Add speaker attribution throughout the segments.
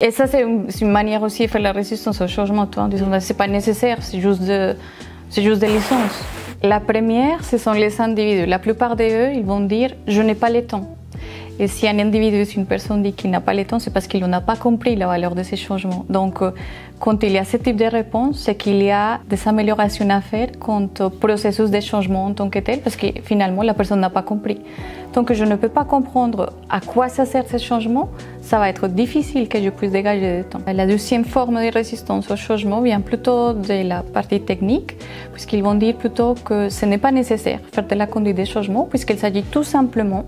Speaker 1: Et ça, c'est une manière aussi de faire la résistance au changement, en disant que ce n'est pas nécessaire, c'est juste des licences. La première, ce sont les individus. La plupart d'eux, ils vont dire « je n'ai pas le temps ». Et si un individu, si une personne dit qu'il n'a pas le temps, c'est parce qu'il n'a pas compris la valeur de ces changements. Donc, quand il y a ce type de réponse, c'est qu'il y a des améliorations à faire quant au processus de changement en tant que tel, parce que finalement, la personne n'a pas compris. Tant que je ne peux pas comprendre à quoi ça sert ce changement, ça va être difficile que je puisse dégager du temps. La deuxième forme de résistance au changement vient plutôt de la partie technique, puisqu'ils vont dire plutôt que ce n'est pas nécessaire de faire de la conduite des changements, puisqu'il s'agit tout simplement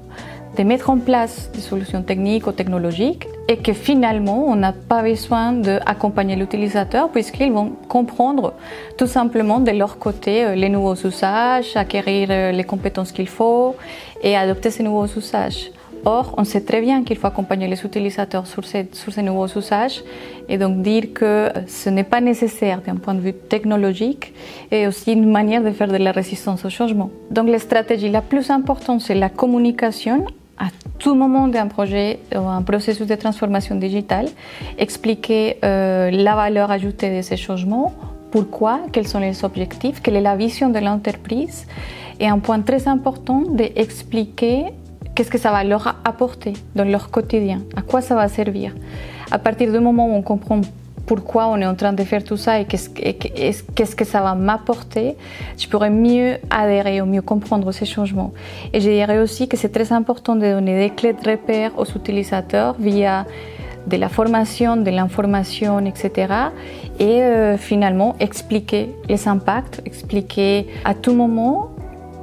Speaker 1: de mettre en place des solutions techniques ou technologiques et que finalement, on n'a pas besoin d'accompagner l'utilisateur puisqu'ils vont comprendre tout simplement de leur côté les nouveaux usages, acquérir les compétences qu'il faut et adopter ces nouveaux usages. Or, on sait très bien qu'il faut accompagner les utilisateurs sur ces nouveaux usages et donc dire que ce n'est pas nécessaire d'un point de vue technologique est aussi une manière de faire de la résistance au changement. Donc la stratégie la plus importante, c'est la communication à tout moment d'un projet ou un processus de transformation digitale, expliquer la valeur ajoutée de ces changements, pourquoi, quels sont les objectifs, quelle est la vision de l'entreprise et un point très important d'expliquer qu'est-ce que ça va leur apporter dans leur quotidien, à quoi ça va servir. À partir du moment où on comprend pourquoi on est en train de faire tout ça et qu'est-ce que ça va m'apporter, je pourrais mieux adhérer ou mieux comprendre ces changements. Et je dirais aussi que c'est très important de donner des clés de repère aux utilisateurs via de la formation, de l'information, etc. Et finalement expliquer les impacts, expliquer à tout moment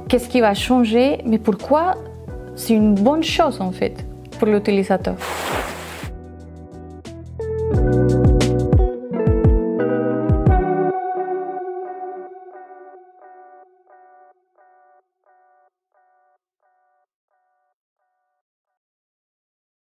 Speaker 1: qu'est-ce qui va changer, mais pourquoi c'est une bonne chose en fait pour l'utilisateur.